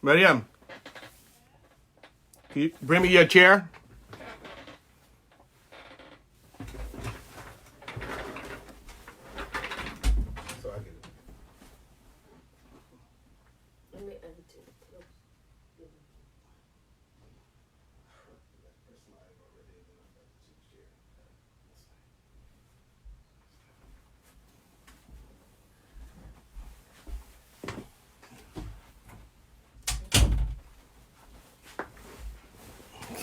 Mariam, can you bring me your chair?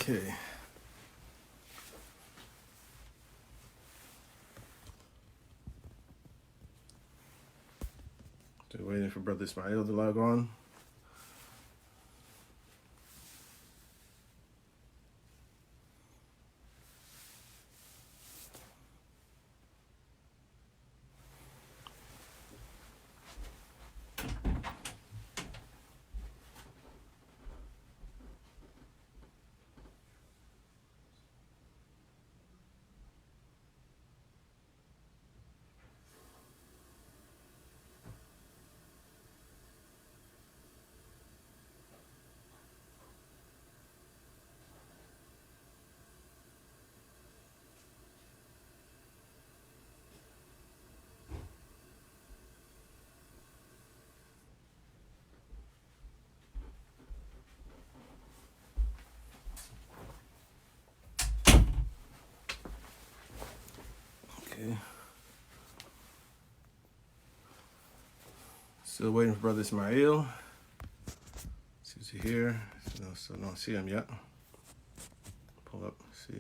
Okay. Still waiting for Brother Ismail to log on. Okay. Still waiting for Brother Ismail. See if he's here. Still don't see him yet. Pull up, see.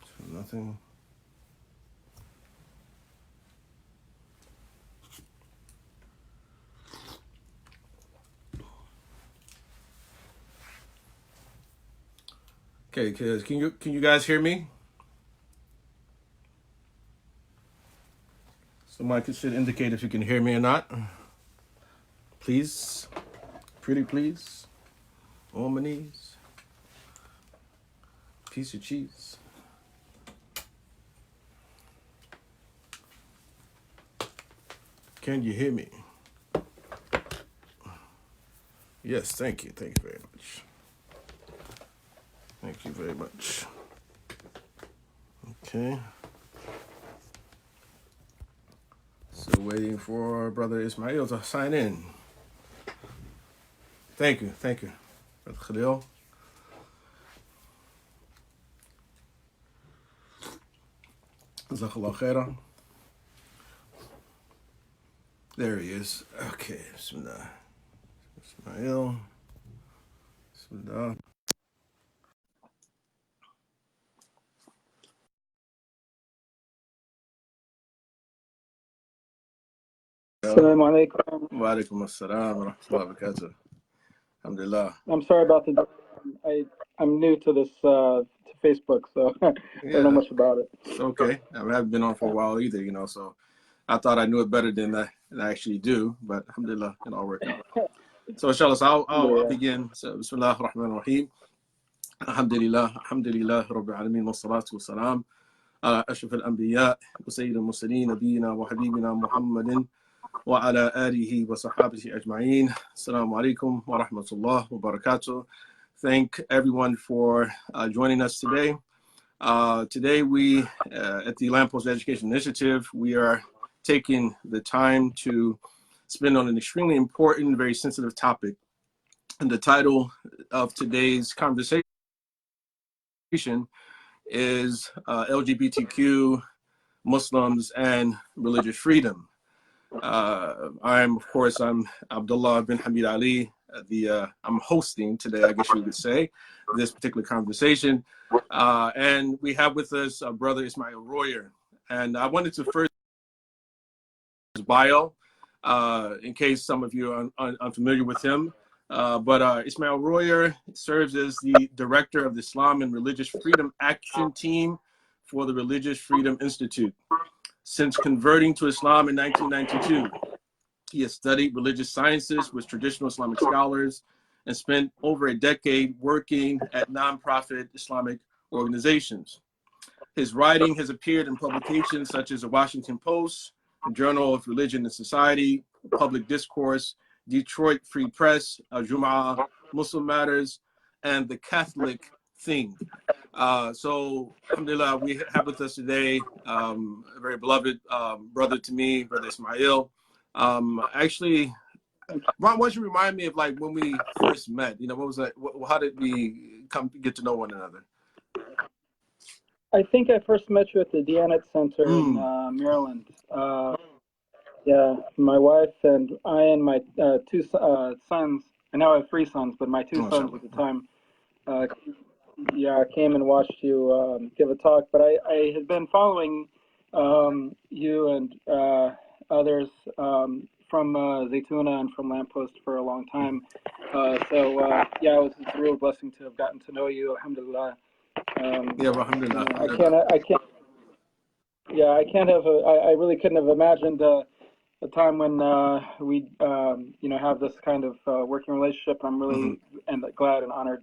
So nothing. Okay, kids, can you guys hear me? Somebody should indicate if you can hear me or not. Please. Pretty please. On my knees. Piece of cheese. Can you hear me? Yes, thank you. Thank you very much. Thank you very much. Okay. Still waiting for Brother Ismail to sign in. Thank you. Thank you, Brother Khalil. Jazakallah khairan. There he is. Okay. Bismillah. Ismail. Bismillah. Assalamu alaikum. Wa alaikum assalam wa rahmatullahi wa barakatuh. Alhamdulillah. I'm sorry about the. I'm new to this to Facebook, so I don't know much about it. It's okay. I haven't been on for a while either, so I thought I knew it better than I actually do, but alhamdulillah, it all worked out. So inshallah, I'll begin. So bismillah ar-Rahman ar-Rahim. Alhamdulillah, Rabbil Alameen, wa salatu wa salam ala ashraf al-anbiya wa sayyid al-mursaleen, nabiyina wa habibina Muhammadin wa ala alihi wa sahabati ajma'een. Assalamu alaikum wa rahmatullah wa barakatuh. Thank everyone for joining us today. Today we, at the Lamppost Education Initiative, we are taking the time to spend on an extremely important, very sensitive topic. And the title of today's conversation is LGBTQ, Muslims, and religious freedom. I'm Abdullah bin Hamid Ali. I'm hosting today, I guess you could say, this particular conversation. And we have with us Brother Ismail Royer. And I wanted to first his bio, in case some of you are unfamiliar with him. But Ismail Royer serves as the director of the Islam and Religious Freedom Action Team for the Religious Freedom Institute. Since converting to Islam in 1992, he has studied religious sciences with traditional Islamic scholars and spent over a decade working at nonprofit Islamic organizations. His writing has appeared in publications such as the Washington Post, the Journal of Religion and Society, Public Discourse, Detroit Free Press, Jum'ah, Muslim Matters, and the Catholic Thing. So, alhamdulillah, we have with us today a very beloved brother to me, Brother Ismail. Actually, Ron, why don't you remind me of like when we first met? You know, what was that? How did we come to get to know one another? I think I first met you at the Diyanet Center in Maryland. Yeah, my wife and I and my two sons, and now I have 3 sons, but my 2 sons at the time, came and watched you give a talk. But I had been following you and others from Zaytuna and from Lamppost for a long time. It's a real blessing to have gotten to know you, alhamdulillah. Alhamdulillah. I really couldn't have imagined a time when we have this kind of working relationship. I'm really and glad and honored.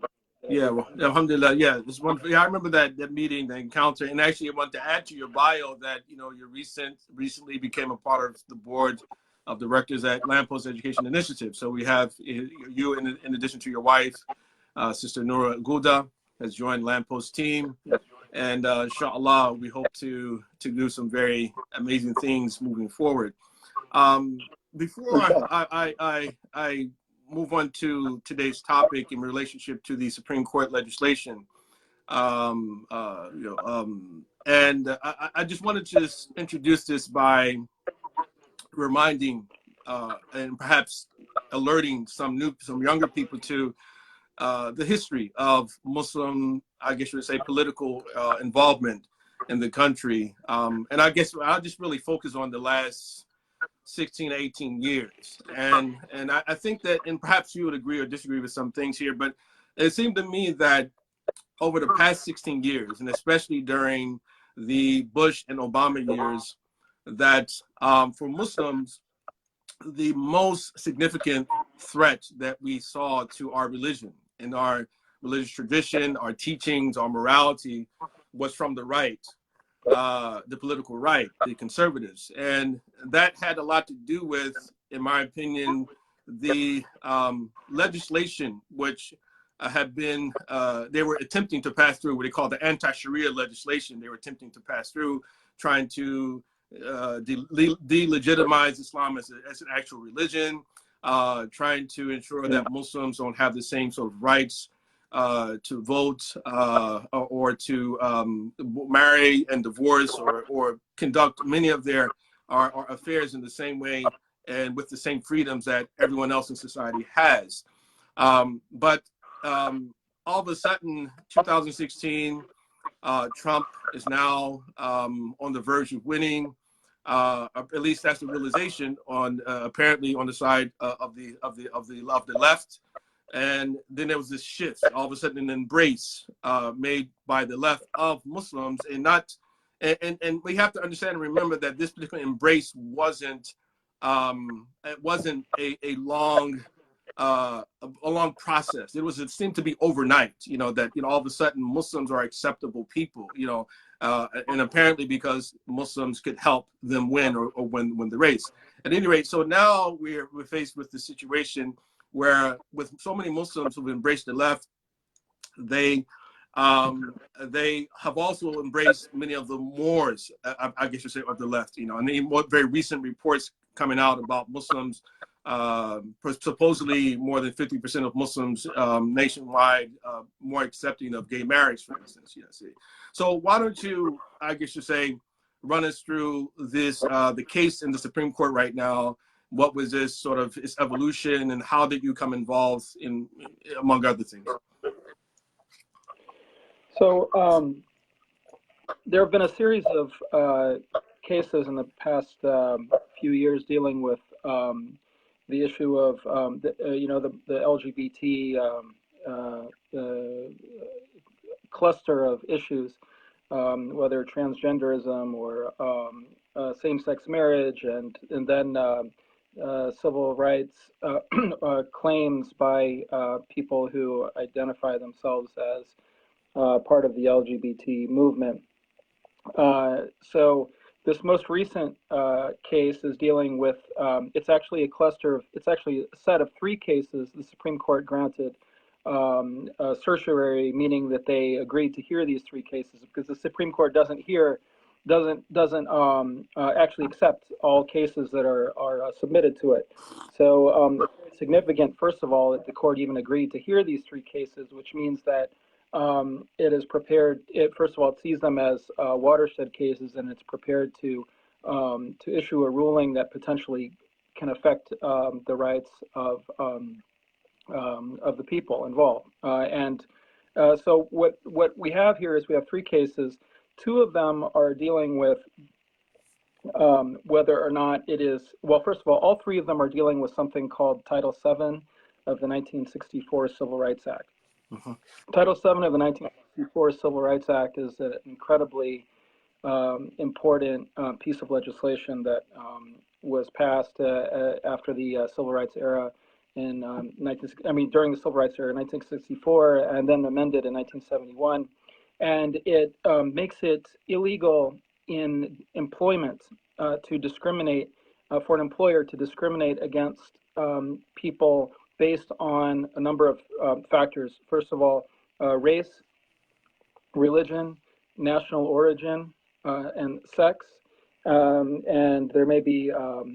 Alhamdulillah. This wonderful. I remember that meeting, the encounter, and actually I want to add to your bio that you recently became a part of the board of directors at Lamppost Education Initiative. So we have you in addition to your wife, Sister Noura Gouda, has joined Lamppost team. And inshallah, we hope to do some very amazing things moving forward. Before I move on to today's topic in relationship to the Supreme Court legislation, and I just wanted to introduce this by reminding and perhaps alerting some younger people to the history of Muslim, I guess you would say, political involvement in the country. And I guess I'll just really focus on the last 16, 18 years. And I think that, and perhaps you would agree or disagree with some things here, but it seemed to me that over the past 16 years, and especially during the Bush and Obama years, that for Muslims, the most significant threat that we saw to our religion and our religious tradition, our teachings, our morality was from the right, the political right, the conservatives. And that had a lot to do with, in my opinion, the legislation which had been, they were attempting to pass through what they call the anti-Sharia legislation. They were attempting to pass through, trying to delegitimize Islam as an actual religion, trying to ensure that Muslims don't have the same sort of rights to vote or to marry and divorce or conduct many of their our affairs in the same way and with the same freedoms that everyone else in society has. But all of a sudden, 2016, Trump is now on the verge of winning. At least that's the realization on apparently on the side of the left. And then there was this shift, all of a sudden an embrace made by the left of Muslims, and we have to understand and remember that this particular embrace wasn't a long process. It seemed to be overnight, that all of a sudden Muslims are acceptable people, and apparently because Muslims could help them win or win the race. At any rate, so now we're faced with the situation where with so many Muslims who've embraced the left, they have also embraced many of the mores, I guess you say, of the left, and very recent reports coming out about Muslims, supposedly more than 50% of Muslims nationwide more accepting of gay marriage, for instance. So why don't you, I guess you say, run us through this, the case in the Supreme Court right now. What was this sort of its evolution, and how did you come involved in, among other things? So there have been a series of cases in the past few years dealing with the issue of the LGBT cluster of issues, whether transgenderism or same-sex marriage, and then civil rights claims by people who identify themselves as part of the LGBT movement. So this most recent case is dealing with, it's actually it's actually a set of three cases the Supreme Court granted certiorari, meaning that they agreed to hear these three cases because the Supreme Court doesn't actually accept all cases that are submitted to it. So it's very significant, first of all, that the court even agreed to hear these three cases, which means that it is prepared. First of all, it sees them as watershed cases, and it's prepared to issue a ruling that potentially can affect the rights of the people involved. So what we have here is we have three cases. Two of them are dealing with whether or not it is, well, first of all three of them are dealing with something called Title VII of the 1964 Civil Rights Act. Mhm. Title VII of the 1964 Civil Rights Act is an incredibly important piece of legislation that was passed after the Civil Rights era in during the Civil Rights era in 1964, and then amended in 1971, and it makes it illegal in employment to discriminate for an employer to discriminate against people based on a number of factors. First of all, race, religion, national origin, and sex. And there may be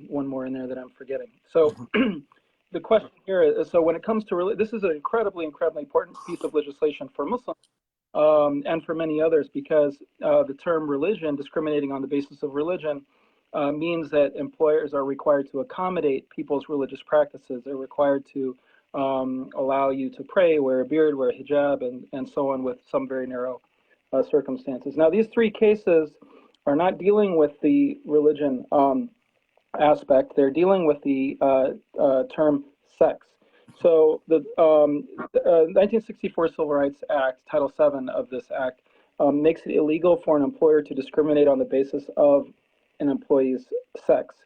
one more in there that I'm forgetting. So the question here is, so when it comes to, this is an incredibly important piece of legislation for Muslims and for many others, because the term religion, discriminating on the basis of religion, means that employers are required to accommodate people's religious practices. They're required to allow you to pray, wear a beard, wear a hijab, and so on, with some very narrow circumstances. Now, these three cases are not dealing with the religion aspect. They're dealing with the term sex. So the 1964 Civil Rights Act, Title VII of this act, makes it illegal for an employer to discriminate on the basis of an employee's sex.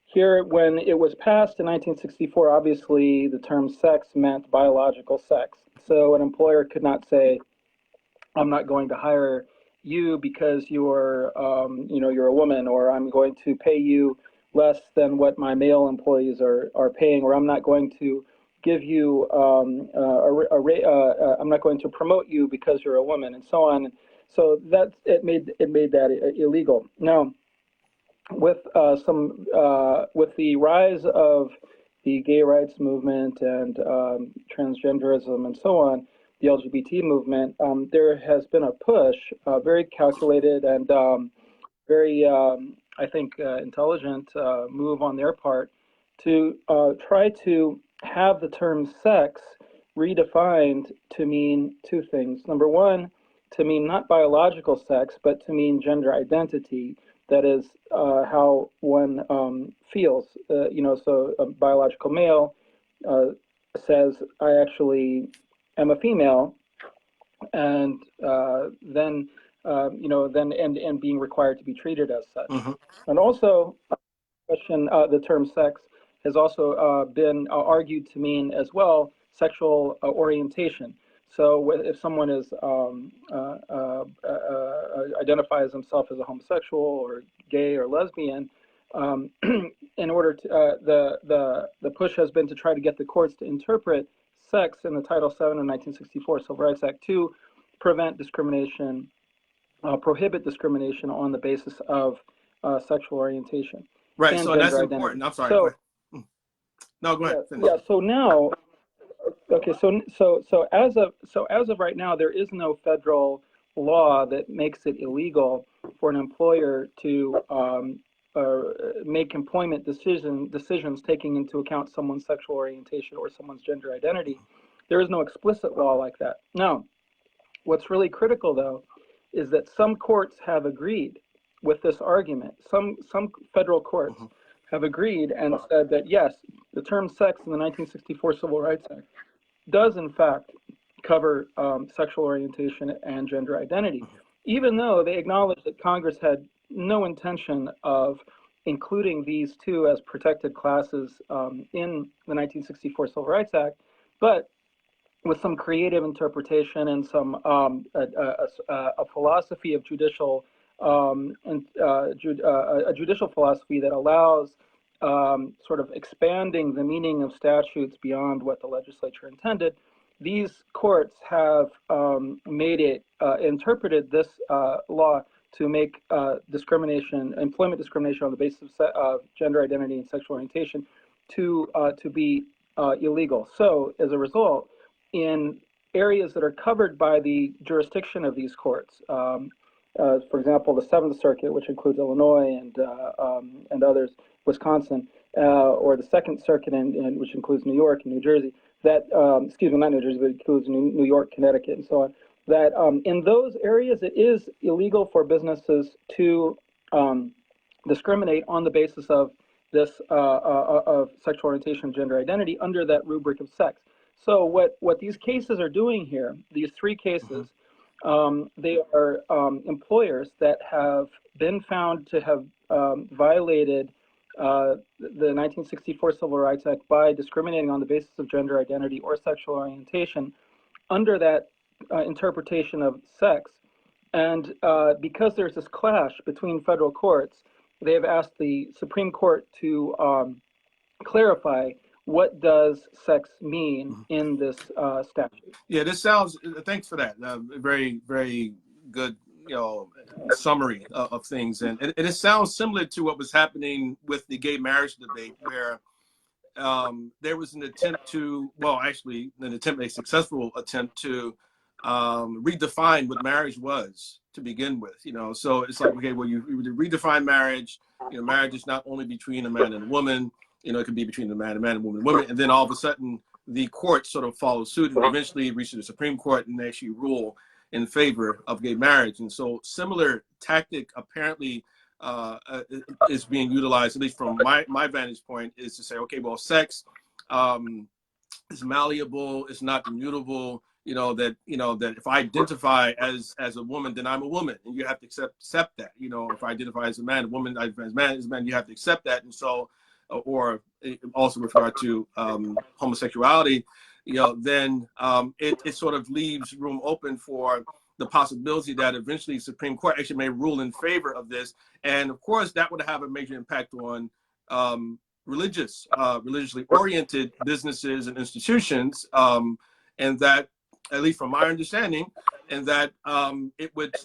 Here, when it was passed in 1964, obviously the term sex meant biological sex. So an employer could not say, I'm not going to hire you because you're a woman, or I'm going to pay you less than what my male employees are paying, or I'm not going to give you I'm not going to promote you because you're a woman, and so on. So it made that illegal. Now, with with the rise of the gay rights movement and transgenderism and so on, the LGBT movement, there has been a push, very calculated and very, I think, intelligent move on their part to try to have the term sex redefined to mean two things. Number one, to mean not biological sex, but to mean gender identity. That is how one feels. So a biological male says, I actually am a female, and then being required to be treated as such. Mm-hmm. And also, the term sex has also been argued to mean as well sexual orientation. So if someone is identifies himself as a homosexual or gay or lesbian, in order to the push has been to try to get the courts to interpret sex in the Title VII of 1964 Civil Rights Act to prevent discrimination, prohibit discrimination on the basis of sexual orientation. Right. So that's important. I'm sorry. So, no, go ahead. Yeah. So now, okay. So as of right now, there is no federal law that makes it illegal for an employer to make employment decisions taking into account someone's sexual orientation or someone's gender identity. There is no explicit law like that. Now, what's really critical, though, is that some courts have agreed with this argument. Some federal courts have agreed and said that, yes, the term sex in the 1964 Civil Rights Act does, in fact, cover sexual orientation and gender identity, even though they acknowledge that Congress had no intention of including these two as protected classes in the 1964 Civil Rights Act, but with some creative interpretation and some a philosophy of judicial a judicial philosophy that allows sort of expanding the meaning of statutes beyond what the legislature intended. These courts have interpreted this law to make employment discrimination on the basis of gender identity and sexual orientation to be illegal. So as a result, in areas that are covered by the jurisdiction of these courts, for example, the Seventh Circuit, which includes Illinois and others, Wisconsin, or the Second Circuit, which includes New York and New Jersey, that, excuse me, not New Jersey, but includes New York, Connecticut, and so on, that in those areas it is illegal for businesses to discriminate on the basis of this of sexual orientation, gender identity under that rubric of sex. So what these cases are doing here, these three cases, they are employers that have been found to have violated the 1964 Civil Rights Act by discriminating on the basis of gender identity or sexual orientation under that interpretation of sex. And because there's this clash between federal courts, they have asked the Supreme Court to clarify what does sex mean in this statute. Yeah, this sounds, thanks for that. Very, very good, summary of things. And it sounds similar to what was happening with the gay marriage debate, where there was an attempt to, a successful attempt to redefine what marriage was to begin with. So it's like, okay, well, you redefine marriage. Marriage is not only between a man and a woman. It could be between a man, and woman, and woman. And then all of a sudden, the court sort of follows suit and eventually reach to the Supreme Court and actually rule in favor of gay marriage. And so similar tactic apparently is being utilized, at least from my vantage point, is to say, okay, well, sex is malleable, it's not immutable. That if I identify as a woman, then I'm a woman, and you have to accept that. If I identify as a man, as man, you have to accept that. And so, or also with regard to homosexuality, then it sort of leaves room open for the possibility that eventually the Supreme Court actually may rule in favor of this. And of course, that would have a major impact on religiously oriented businesses and institutions, and that, at least from my understanding, and that it would,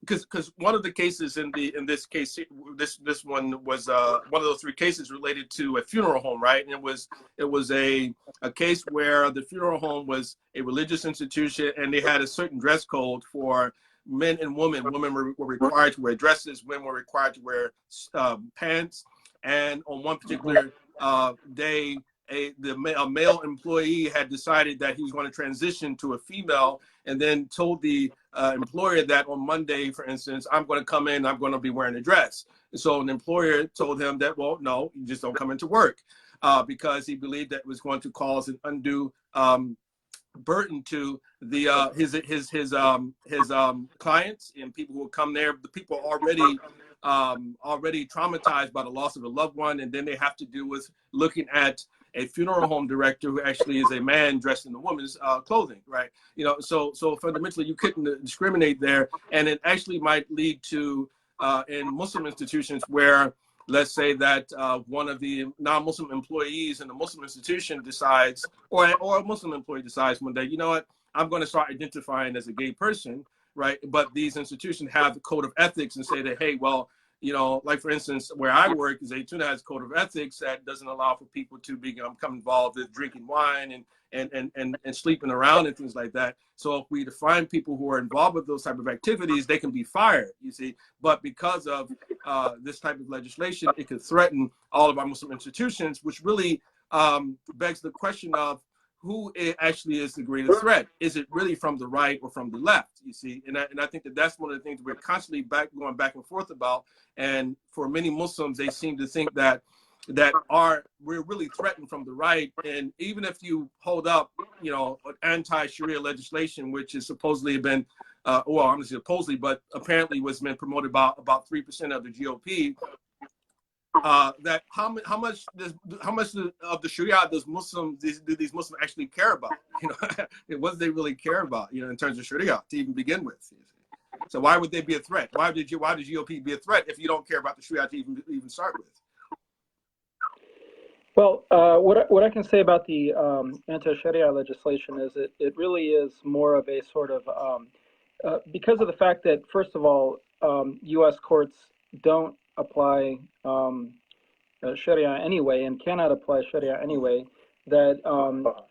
because one of the cases in this case, this one was one of those three cases related to a funeral home, right? And it was a case where the funeral home was a religious institution, and they had a certain dress code for men and women. Women were required to wear dresses, women were required to wear pants, and on one particular day, a male employee had decided that he was going to transition to a female, and then told the employer that on Monday, for instance, I'm going to come in, I'm going to be wearing a dress. And so an employer told him that, well, no, you just don't come into work, because he believed that it was going to cause an undue burden to the his clients and people who would come there. The people already traumatized by the loss of a loved one, and then they have to do with looking at a funeral home director who actually is a man dressed in a woman's clothing, right? So fundamentally you couldn't discriminate there, and it actually might lead to in Muslim institutions where, let's say that one of the non-Muslim employees in the Muslim institution decides, or a Muslim employee decides one day, you know what, I'm going to start identifying as a gay person, right? But these institutions have the code of ethics and say that, hey, well, like for instance, where I work, Zaytuna has a code of ethics that doesn't allow for people to become involved with drinking wine and sleeping around and things like that. So if we define people who are involved with those type of activities, they can be fired, you see. But because of this type of legislation, it could threaten all of our Muslim institutions, which really begs the question of who actually is the greatest threat. Is it really from the right or from the left, you see? And I think that that's one of the things we're constantly going back and forth about. And for many Muslims, they seem to think that we're really threatened from the right. And even if you hold up, anti-Sharia legislation, which has supposedly been, I'm going to say supposedly, but apparently was been promoted by about 3% of the GOP, that how much of the Sharia do these Muslims actually care about? What do they really care about? In terms of Sharia to even begin with. So why would they be a threat? Why did GOP be a threat if you don't care about the Sharia to even start with? Well, what I can say about the anti-Sharia legislation is it really is more of a sort of because of the fact that, first of all, U.S. courts don't apply Sharia anyway and cannot apply Sharia anyway, that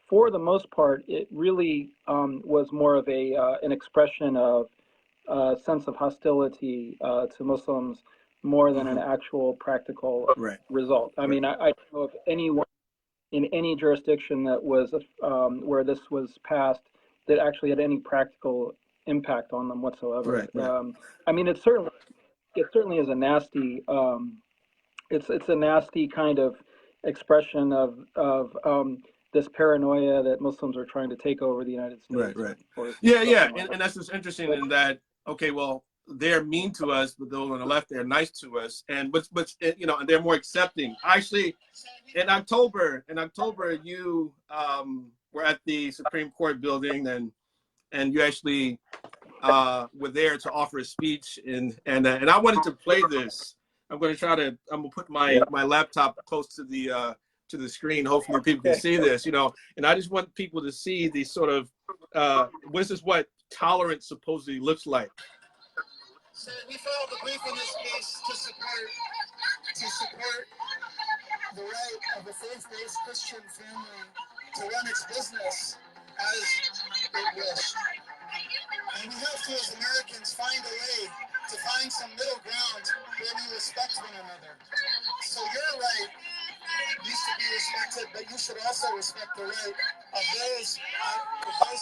for the most part, it really was more of an expression of sense of hostility to Muslims more than an actual practical result. I mean, I don't know of anyone in any jurisdiction that was where this was passed that actually had any practical impact on them whatsoever. I mean, it certainly is a nasty. It's a nasty kind of expression of this paranoia that Muslims are trying to take over the United States. Yeah. And that's just interesting in that. Okay, well, they're mean to us, but those on the left, they're nice to us, and but you know, and they're more accepting. Actually, in October, you were at the Supreme Court building, and you actually were there to offer a speech, and I wanted to play this. I'm gonna put my laptop close to the screen. Hopefully, people can see this. You know, and I just want people to see the sort of this is what tolerance supposedly looks like. So we filed a brief in this case to support the right of a faith-based Christian family to run its business as it wished. And we have to, as Americans, find a way to find some middle ground where we respect one another. So your right needs to be respected, but you should also respect the right of those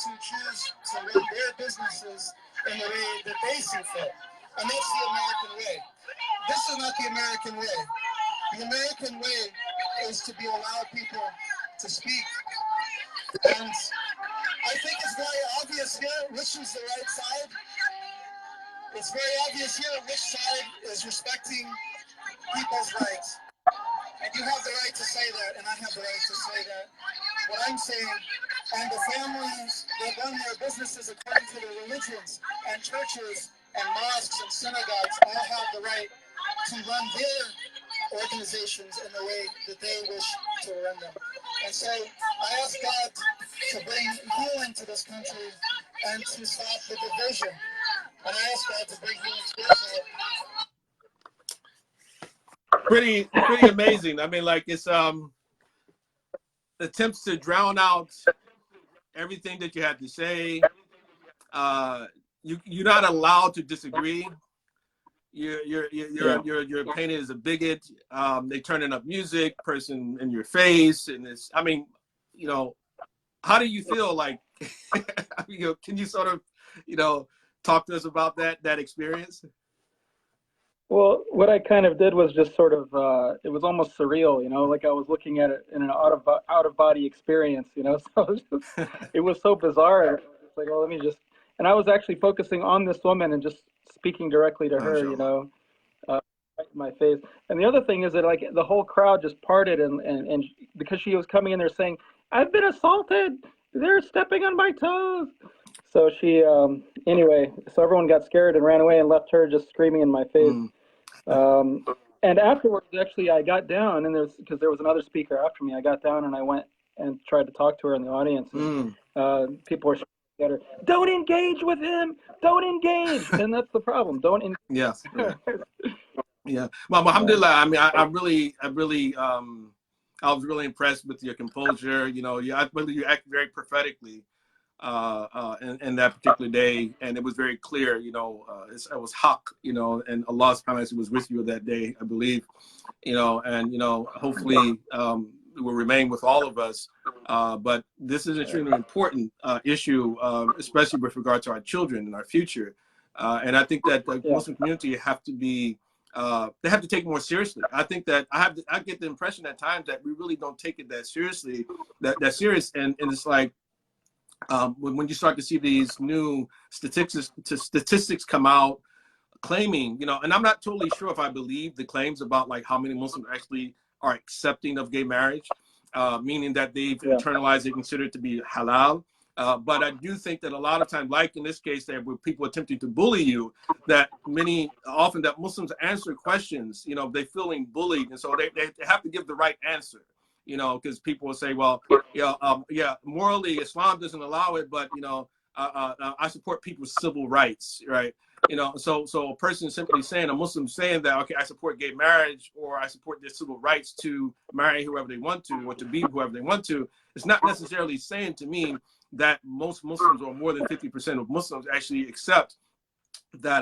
who choose to run their businesses in the way that they see fit. And that's the American way. This is not the American way. The American way is to allow people to speak. And I think it's very obvious here which is the right side. It's very obvious here which side is respecting people's rights. And you have the right to say that, and I have the right to say that. What I'm saying, and the families that run their businesses according to their religions, and churches, and mosques, and synagogues all have the right to run their organizations in the way that they wish to run them. And so I ask God to bring healing to this country and to stop the division. And I ask God to bring healing spiritually. Pretty amazing. I mean, like, it's attempts to drown out everything that you had to say. You're not allowed to disagree. You're painted as a bigot. They turning up music, person in your face, and it's. I mean, you know, how do you feel? Like, you know, can you sort of, you know, talk to us about that experience? Well, what I kind of did was just sort of, it was almost surreal, you know, like I was looking at it in an out of body experience, you know, so it was so bizarre. It's like, well, let me just, and I was actually focusing on this woman and just speaking directly to her, you know, in my face. And the other thing is that, like, the whole crowd just parted, and because she was coming in there saying, I've been assaulted, they're stepping on my toes. So she, anyway, so everyone got scared and ran away and left her just screaming in my face. And afterwards, actually, I got down, and because there was another speaker after me, I got down and I went and tried to talk to her in the audience. And, people were shouting at her, "Don't engage with him! Don't engage!" And that's the problem. Don't engage. Yes. Yeah. Well, alhamdulillah. I mean, I was really impressed with your composure. You know, I believe you act very prophetically in that particular day, and it was very clear. You know, it was haq. You know, and Allah subhanahu wa ta'ala was with you that day, I believe. You know, and you know, hopefully it will remain with all of us. But this is an extremely important issue, especially with regard to our children and our future. And I think that the Muslim community have to be. They have to take it more seriously. I think that I get the impression at times that we really don't take it that seriously, that serious. And it's like when you start to see these new statistics come out claiming, you know, and I'm not totally sure if I believe the claims about like how many Muslims actually are accepting of gay marriage, meaning that they've internalized it, considered it to be halal. But I do think that a lot of times, like in this case, there were people attempting to bully you, that often that Muslims answer questions, they're feeling bullied. And so they have to give the right answer, because people will say, well, yeah, morally, Islam doesn't allow it, but, I support people's civil rights, right? So a person simply saying, a Muslim saying that, okay, I support gay marriage, or I support their civil rights to marry whoever they want to, or to be whoever they want to, it's not necessarily saying to me that most Muslims, or more than 50% of Muslims, actually accept that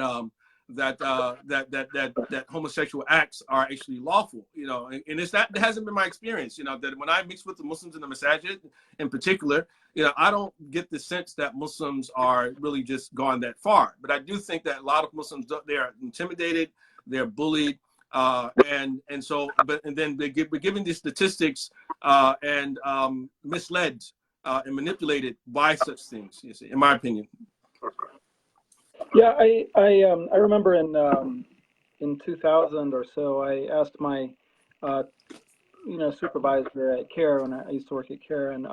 that homosexual acts are actually lawful, and it's that hasn't been my experience, that when I mix with the Muslims in the masajid in particular, I don't get the sense that Muslims are really just gone that far. But I do think that a lot of Muslims, they are intimidated, they're bullied, and then we're given these statistics and misled and manipulated by such things, you see, in my opinion. Yeah, I remember in 2000 or so, I asked my supervisor at CARE, when I used to work at CARE, and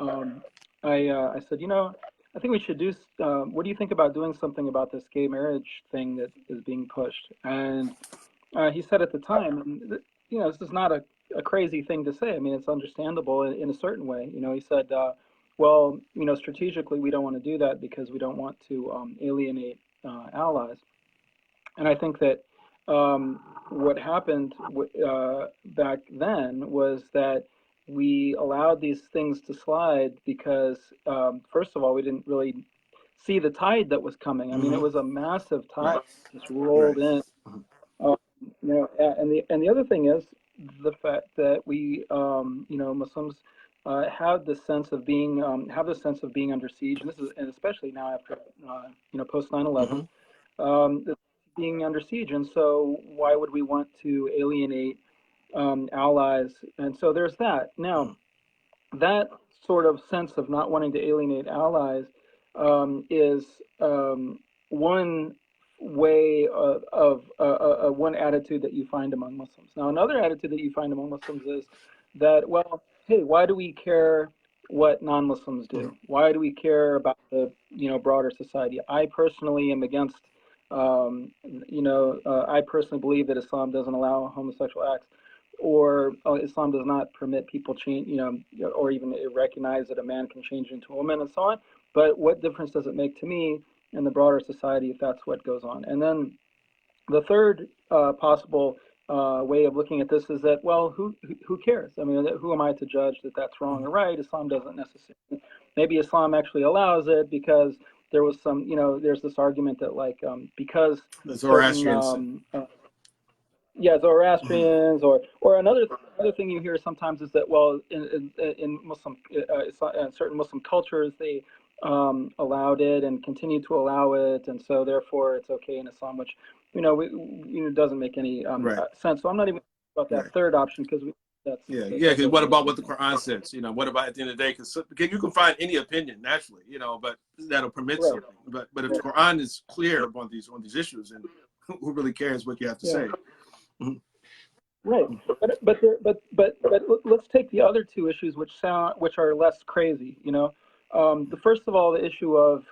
I said, I think we should do. What do you think about doing something about this gay marriage thing that is being pushed? And he said at the time, and this is not a crazy thing to say. I mean, it's understandable in a certain way. He said, well, strategically, we don't want to do that because we don't want to alienate allies. And I think that what happened back then was that we allowed these things to slide because, first of all, we didn't really see the tide that was coming. I mean, it was a massive tide just rolled in. And the other thing is the fact that we, Muslims have this sense of being under siege, and especially now after post 9/11, being under siege. And so why would we want to alienate allies? And so there's that. Now, that sort of sense of not wanting to alienate allies is one way of one attitude that you find among Muslims. Now, another attitude that you find among Muslims is that, well, hey, why do we care what non-Muslims do? Why do we care about the broader society? I personally am against. I personally believe that Islam doesn't allow homosexual acts, or Islam does not permit people change, or even recognize that a man can change into a woman and so on. But what difference does it make to me in the broader society if that's what goes on? And then the third possible way of looking at this is that, well, who cares? I mean, who am I to judge that that's wrong or right? Islam doesn't necessarily. Maybe Islam actually allows it because there was some, there's this argument that because the Zoroastrians, Zoroastrians, or another thing you hear sometimes is that, well, in Muslim, certain Muslim cultures, they allowed it and continue to allow it, and so therefore it's okay in Islam, which doesn't make any sense. So I'm not even about that third option because because what about what the Quran says? What about at the end of the day? Because you can find any opinion naturally, but that'll permit something. But if the Quran is clear on these issues, and who really cares what you have to say? Right, but let's take the other two issues, which are less crazy. The first of all, the issue of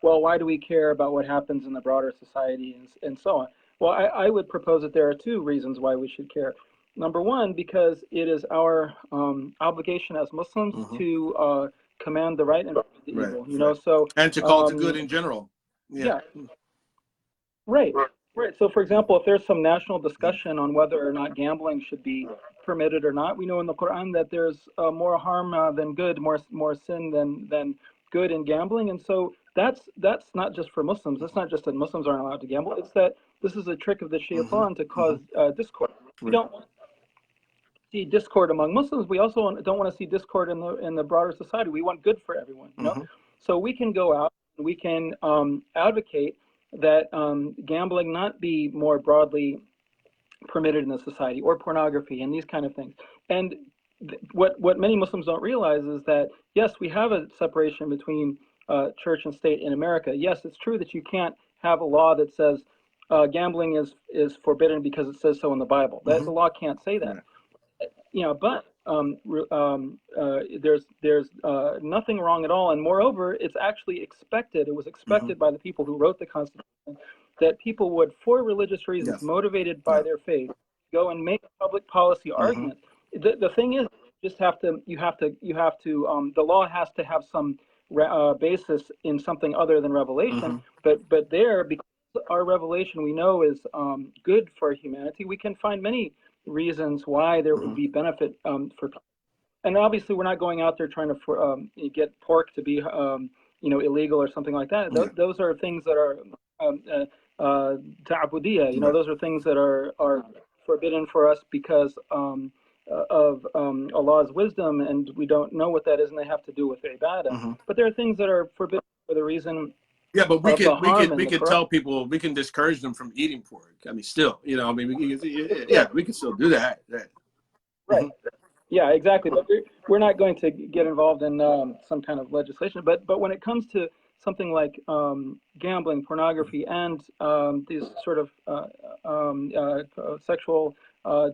well, why do we care about what happens in the broader society and so on? Well, I would propose that there are two reasons why we should care. Number one, because it is our obligation as Muslims to command the right and the evil. So and to call to good in general. Right. So, for example, if there's some national discussion on whether or not gambling should be permitted or not, we know in the Quran that there's more harm than good, more sin than good in gambling, and so that's not just for Muslims. It's not just that Muslims aren't allowed to gamble. It's that this is a trick of the shaitan to cause discord. We don't want to see discord among Muslims. We also don't want to see discord in the broader society. We want good for everyone. So we can go out and we can advocate that gambling not be more broadly permitted in the society, or pornography and these kind of things. And what many Muslims don't realize is that, yes, we have a separation between church and state in America. Yes, it's true that you can't have a law that says gambling is forbidden because it says so in the Bible. The law can't say that. But there's nothing wrong at all, and moreover, it's actually expected. It was expected by the people who wrote the Constitution that people would, for religious reasons, motivated by their faith, go and make a public policy argument. The thing is, you have to the law has to have some basis in something other than revelation. But because our revelation we know is good for humanity, we can find many reasons why there would be benefit for. And obviously, we're not going out there trying to get pork to be illegal or something like that. Those are things that are ta'abudiyya. Those are things that are forbidden for us because of Allah's wisdom, and we don't know what that is, and they have to do with ibadah. But there are things that are forbidden for the reason. Yeah, but we can tell people, we can discourage them from eating pork. I mean, still, we can still do that. Right. Yeah, exactly. But we're not going to get involved in some kind of legislation. But when it comes to something like gambling, pornography, and these sort of sexual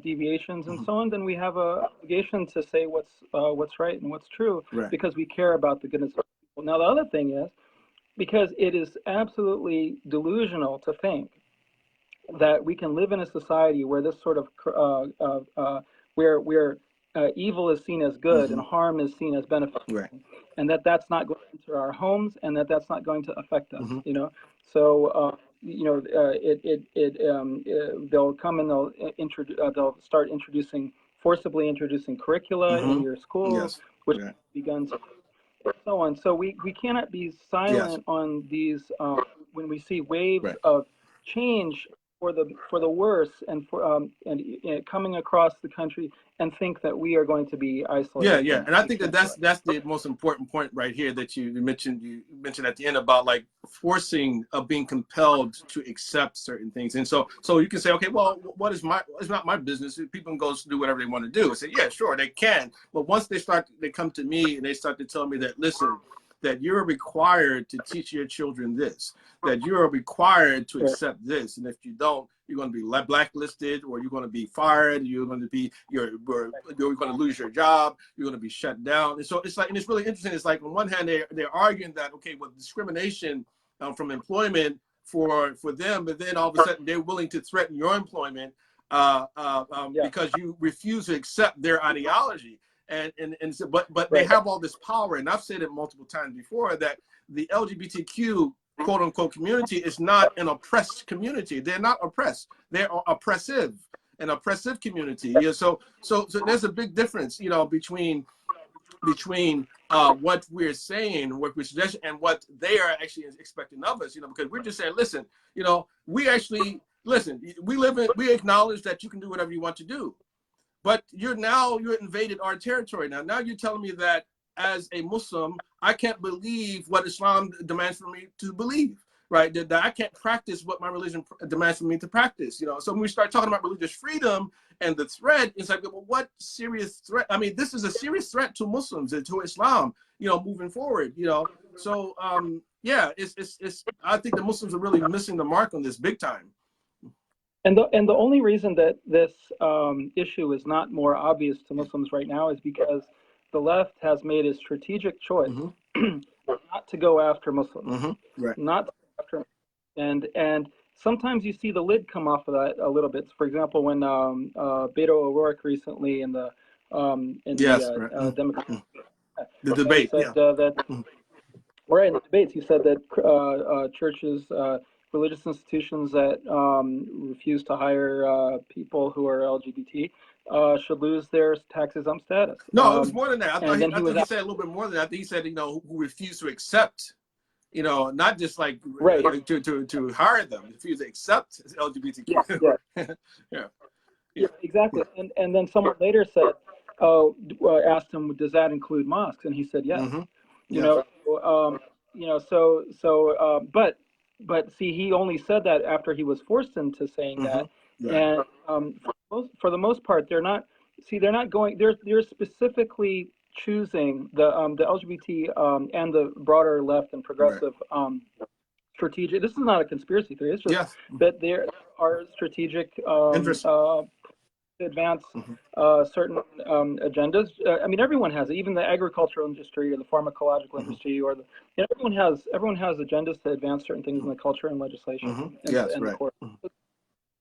deviations and so on, then we have an obligation to say what's right and what's true, because we care about the goodness of people. Now, the other thing is, because it is absolutely delusional to think that we can live in a society where this sort of where evil is seen as good and harm is seen as beneficial, and that's not going to enter our homes, and that's not going to affect us. So they'll come and they'll start forcibly introducing curricula in your schools, which have begun to, and so on. So we cannot be silent on these when we see waves of change for the worse and coming across the country, and think that we are going to be isolated. Yeah, and I think that's the most important point right here that you mentioned. You mentioned at the end about like forcing being compelled to accept certain things, and so you can say, okay, well, it's not my business. People can go do whatever they want to do. I say, yeah, sure, they can, but once they come to me and they start to tell me that, listen, that you're required to teach your children this, that you're required to accept this, and if you don't, you're going to be blacklisted, or you're going to be fired, you're going to lose your job, you're going to be shut down. And so it's like, and it's really interesting. It's like on one hand they're arguing that, okay, well, discrimination from employment for them, but then all of a sudden they're willing to threaten your employment because you refuse to accept their ideology. But they have all this power, and I've said it multiple times before that the LGBTQ quote unquote community is not an oppressed community. They're not oppressed. They're oppressive, an oppressive community. Yeah, so there's a big difference, between what we're saying, what we're suggesting, and what they are actually expecting of us. Because we're just saying, listen, we actually we acknowledge that you can do whatever you want to do. But you're invaded our territory. Now you're telling me that as a Muslim, I can't believe what Islam demands for me to believe, right? That I can't practice what my religion demands for me to practice. So when we start talking about religious freedom and the threat, it's like, well, what serious threat? I mean, this is a serious threat to Muslims and to Islam, moving forward. So it's I think the Muslims are really missing the mark on this big time. And the only reason that this issue is not more obvious to Muslims right now is because the left has made a strategic choice not to go after Muslims, not to go after, and sometimes you see the lid come off of that a little bit. For example, when Beto O'Rourke recently in the Democratic the debate, said, right in the debates, he said that churches. Religious institutions that refuse to hire people who are LGBT should lose their tax-exempt status. No, it was more than that. I thought he said a little bit more than that. I think he said, who refuse to accept, not just like to hire them, refuse to accept LGBTQ. Yeah, exactly. And then someone later said, asked him, does that include mosques? And he said, yes. But see, he only said that after he was forced into saying that, and for the most part, they're not going. They're specifically choosing the LGBT and the broader left and progressive strategic. This is not a conspiracy theory. It's just that there are strategic to advance certain agendas. I mean, everyone has it. Even the agricultural industry or the pharmacological industry, or the everyone has agendas to advance certain things in the culture and legislation and the court.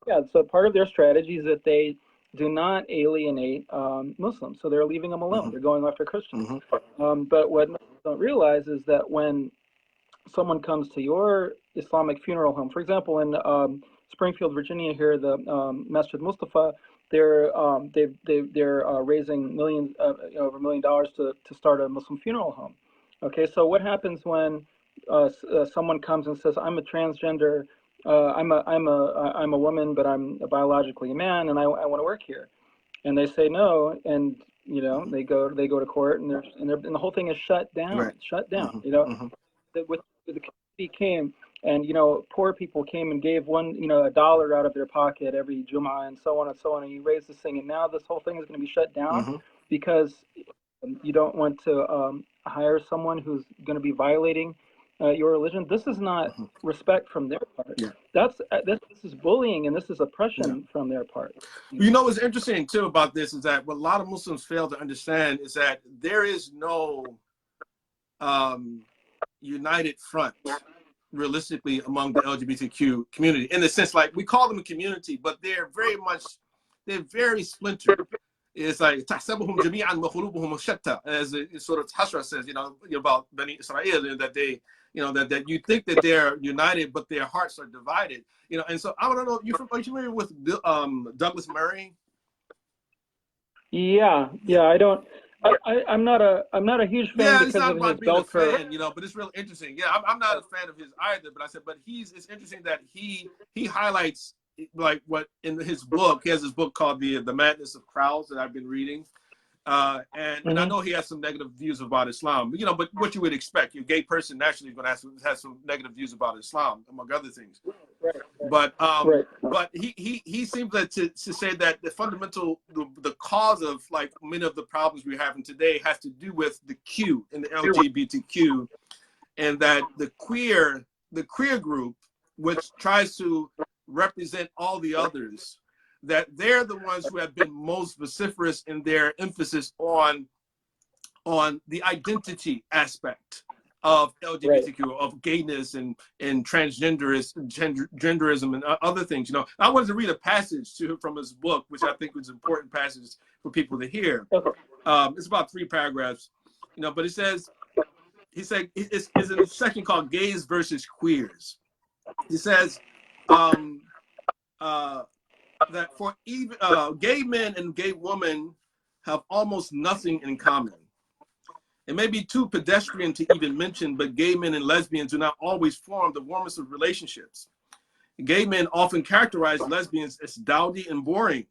Yeah, so part of their strategy is that they do not alienate Muslims, so they're leaving them alone. They're going after Christians. But what Muslims don't realize is that when someone comes to your Islamic funeral home, for example, in Springfield, Virginia, here, the Masjid Mustafa, they're raising millions, over $1 million to start a Muslim funeral home. Okay, so what happens when someone comes and says, "I'm a transgender, I'm a woman, but I'm biologically a man, and I want to work here," and they say no, and they go to court, and the whole thing is shut down. The community came, and poor people came and gave $1 out of their pocket every Jum'ah, and so on and so on, and you raise this thing, and now this whole thing is going to be shut down because you don't want to hire someone who's going to be violating your religion. This is not respect from their part. This is bullying, and this is oppression from their part. What's interesting too about this is that what a lot of Muslims fail to understand is that there is no united front realistically among the LGBTQ community, in the sense, like, we call them a community, but they're very splintered. It's like تحسبهم جميعا وقلوبهم شتى, as it sort of Hashra says, about Bani Israel, and that they, that you think that they're united, but their hearts are divided. And so I don't know, are you familiar with Douglas Murray? I'm not a huge fan because of his bell curve. But it's really interesting. I'm not a fan of his either. But it's interesting that he highlights, like, what in his book. He has this book called the Madness of Crowds that I've been reading, and I know he has some negative views about Islam. But what you would expect, your gay person naturally is going to have some negative views about Islam, among other things. But he seems to say that the fundamental, the cause of, like, many of the problems we're having today has to do with the Q in the LGBTQ, and that the queer group, which tries to represent all the others, that they're the ones who have been most vociferous in their emphasis on the identity aspect of LGBTQ, of gayness and genderism and other things. I wanted to read a passage from his book, which I think was an important passage for people to hear. It's about 3 paragraphs, but it says, it's in a section called Gays versus Queers. He says that for even gay men and gay women have almost nothing in common. It may be too pedestrian to even mention, but gay men and lesbians do not always form the warmest of relationships. Gay men often characterize lesbians as dowdy and boring.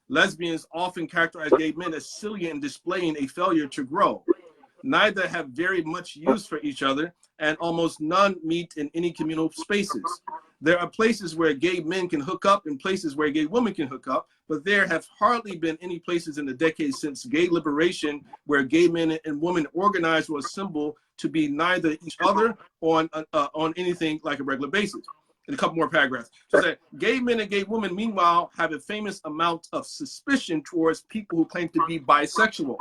Lesbians often characterize gay men as silly and displaying a failure to grow. Neither have very much use for each other, and almost none meet in any communal spaces. There are places where gay men can hook up and places where gay women can hook up, but there have hardly been any places in the decades since gay liberation where gay men and women organize or assemble to be neither each other on anything like a regular basis. And a couple more paragraphs. So that gay men and gay women, meanwhile, have a famous amount of suspicion towards people who claim to be bisexual.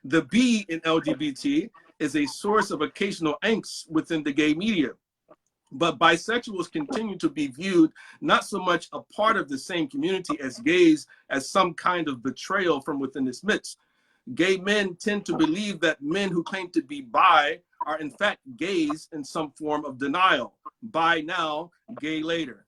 The B in LGBT is a source of occasional angst within the gay media. But bisexuals continue to be viewed not so much a part of the same community as gays as some kind of betrayal from within its midst. Gay men tend to believe that men who claim to be bi are in fact gays in some form of denial. Bi now, gay later.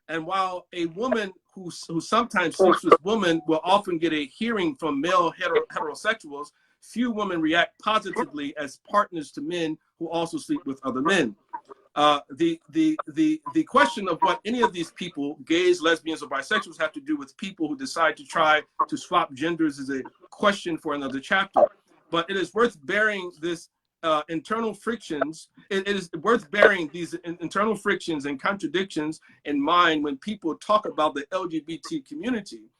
And while a woman who sometimes sleeps with women will often get a hearing from male heterosexuals, few women react positively as partners to men who also sleep with other men. The question of what any of these people, gays, lesbians, or bisexuals, have to do with people who decide to try to swap genders is a question for another chapter. But it is worth bearing this internal frictions. It is worth bearing these internal frictions and contradictions in mind when people talk about the LGBT community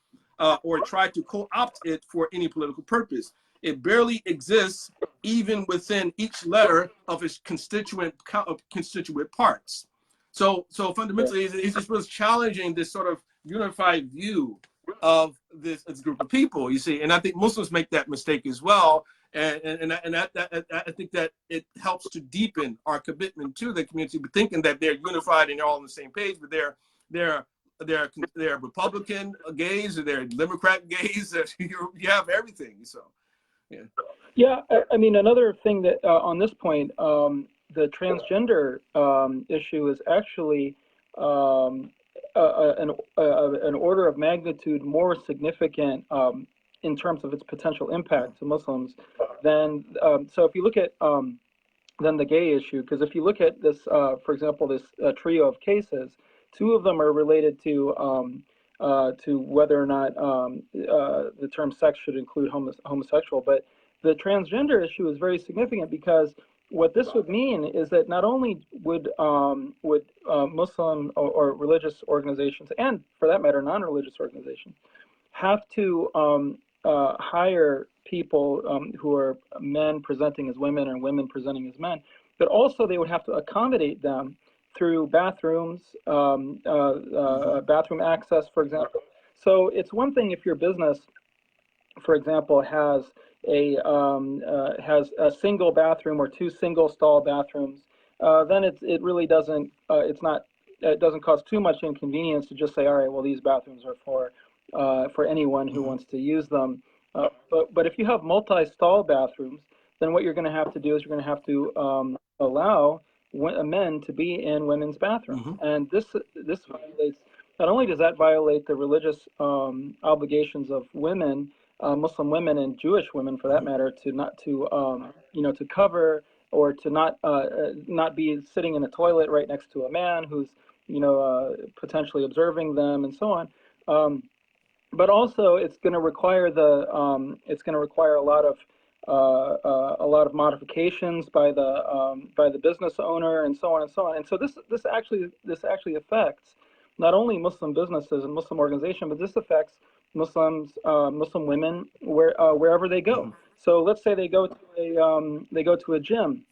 or try to co-opt it for any political purpose. It barely exists even within each letter of its constituent parts. So fundamentally, it just was challenging this sort of unified view of this group of people, you see. And I think Muslims make that mistake as well. And I think that it helps to deepen our commitment to the community, but thinking that they're unified and they're all on the same page, but they're Republican gays or they're Democrat gays. You have everything. So, yeah. Yeah, I mean, another thing that on this point, the transgender issue is actually an order of magnitude more significant in terms of its potential impact to Muslims than, so if you look at than the gay issue, because if you look at this, for example, this trio of cases, two of them are related to whether or not the term sex should include homosexual, but the transgender issue is very significant because what this would mean is that not only would Muslim or religious organizations, and for that matter, non-religious organizations, have to hire people who are men presenting as women and women presenting as men, but also they would have to accommodate them through bathrooms, bathroom access, for example. So it's one thing if your business, for example, has a single bathroom or two single stall bathrooms, then it really doesn't it doesn't cause too much inconvenience to just say, all right, well, these bathrooms are for anyone who wants to use them. But if you have multi-stall bathrooms, then what you're going to have to do is you're going to have to allow men to be in women's bathrooms, and this violates. Not only does that violate the religious obligations of women, Muslim women and Jewish women, for that matter, to cover or to not be sitting in a toilet right next to a man who's potentially observing them and so on. But also, it's going to require a lot of modifications by the business owner and so on and so on. And so this actually affects not only Muslim businesses and Muslim organizations, but this affects Muslim women wherever they go. So let's say they go to a gym,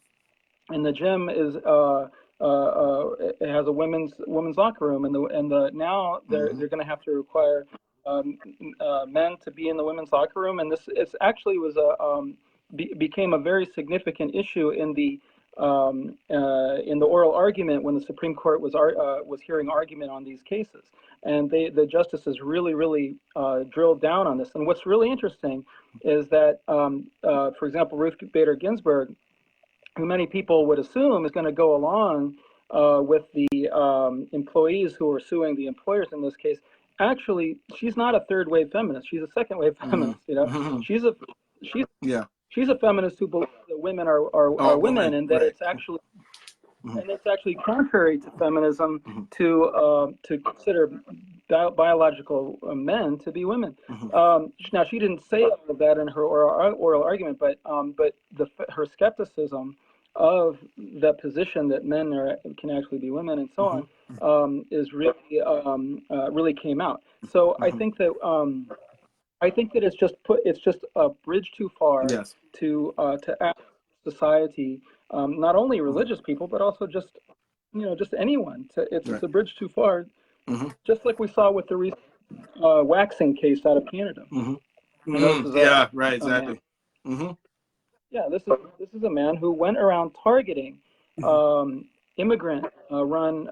and the gym is it has a women's locker room, and now they're going to have to require men to be in the women's locker room, and this actually became a very significant issue in the oral argument when the Supreme Court was hearing argument on these cases, and the justices really drilled down on this. And what's really interesting is that, for example, Ruth Bader Ginsburg, who many people would assume is going to go along with the employees who are suing the employers in this case. Actually, she's not a third wave feminist. She's a second wave feminist. She's a feminist who believes that women are women, and that it's actually contrary to feminism to consider biological men to be women. Now, she didn't say all of that in her oral argument, but her skepticism of the position that men can actually be women and so on is really came out. So I think that it's just a bridge too far to ask society, not only religious people but also just anyone. It's a bridge too far, just like we saw with the recent waxing case out of Canada. Exactly. Yeah, this is a man who went around targeting immigrant run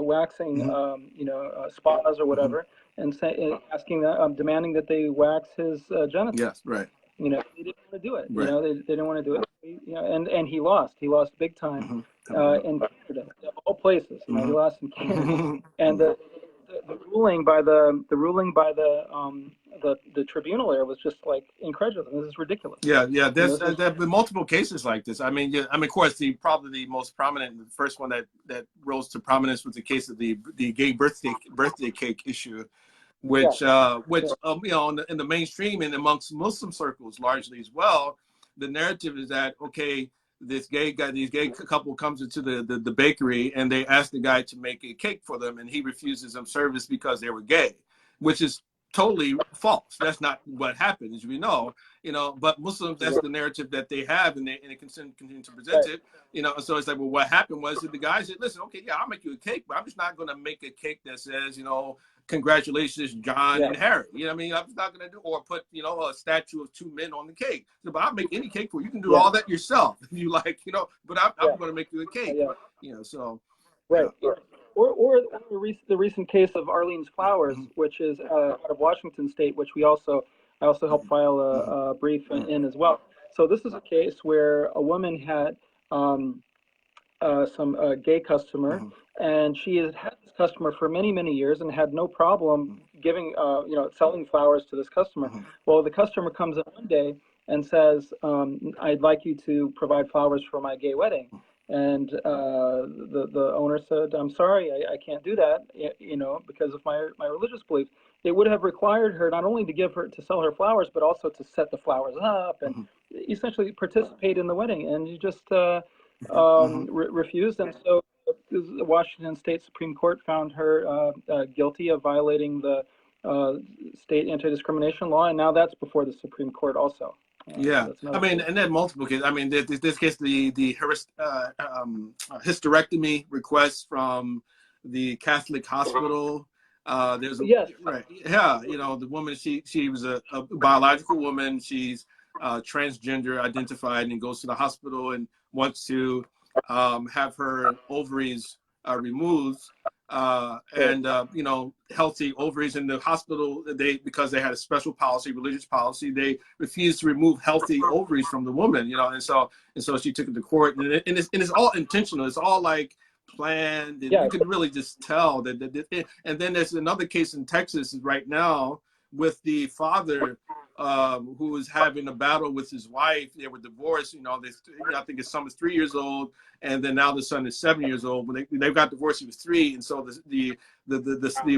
waxing spas or whatever, and asking demanding that they wax his genitals. Yes, right. They didn't want to do it. Right. They didn't want to do it. And he lost big time in Canada, of all places. He lost in Canada, and the ruling by the tribunal there was just like incredulous. This is ridiculous. Yeah. There's been multiple cases like this. I mean, of course, probably the most prominent, the first one that rose to prominence was the case of the gay birthday cake issue, which in the mainstream and amongst Muslim circles largely as well, the narrative is that this gay couple comes into the bakery and they ask the guy to make a cake for them, and he refuses them service because they were gay, which is totally false. That's not what happened, as we know, but Muslims, that's the narrative that they have, and they continue to present it, so it's like, well, what happened was that the guy said, listen, okay, yeah, I'll make you a cake, but I'm just not going to make a cake that says, congratulations, John and Harry. You know what I mean? I'm just not going to do, or put, a statue of two men on the cake. So, but I'll make any cake for you. You can do all that yourself if you like, but I'm going to make you a cake, so. Right. Yeah. Or the recent case of Arlene's Flowers, which is out of Washington State, which I also helped file a brief in as well. So this is a case where a woman had some gay customer, and she has had this customer for many, many years and had no problem giving, selling flowers to this customer. Well, the customer comes in one day and says, I'd like you to provide flowers for my gay wedding. And the owner said, I'm sorry, I can't do that, because of my religious beliefs. It would have required her not only to sell her flowers, but also to set the flowers up and essentially participate in the wedding. And you just refused. And so the Washington State Supreme Court found her guilty of violating the state anti-discrimination law. And now that's before the Supreme Court also. So I mean, and then multiple cases. I mean, this case, the hysterectomy request from the Catholic hospital. There's right, the woman, she was a biological woman. She's transgender identified, and goes to the hospital and wants to have her ovaries removed. Healthy ovaries in the hospital, because they had a special policy, religious policy, they refused to remove healthy ovaries from the woman, and so she took it to court, and it's all intentional. It's all like planned, and you can really just tell that. And then there's another case in Texas right now with the father who was having a battle with his wife. They were divorced. I think his son was 3 years old, and then now the son is 7 years old. When they got divorced, he was 3, and so the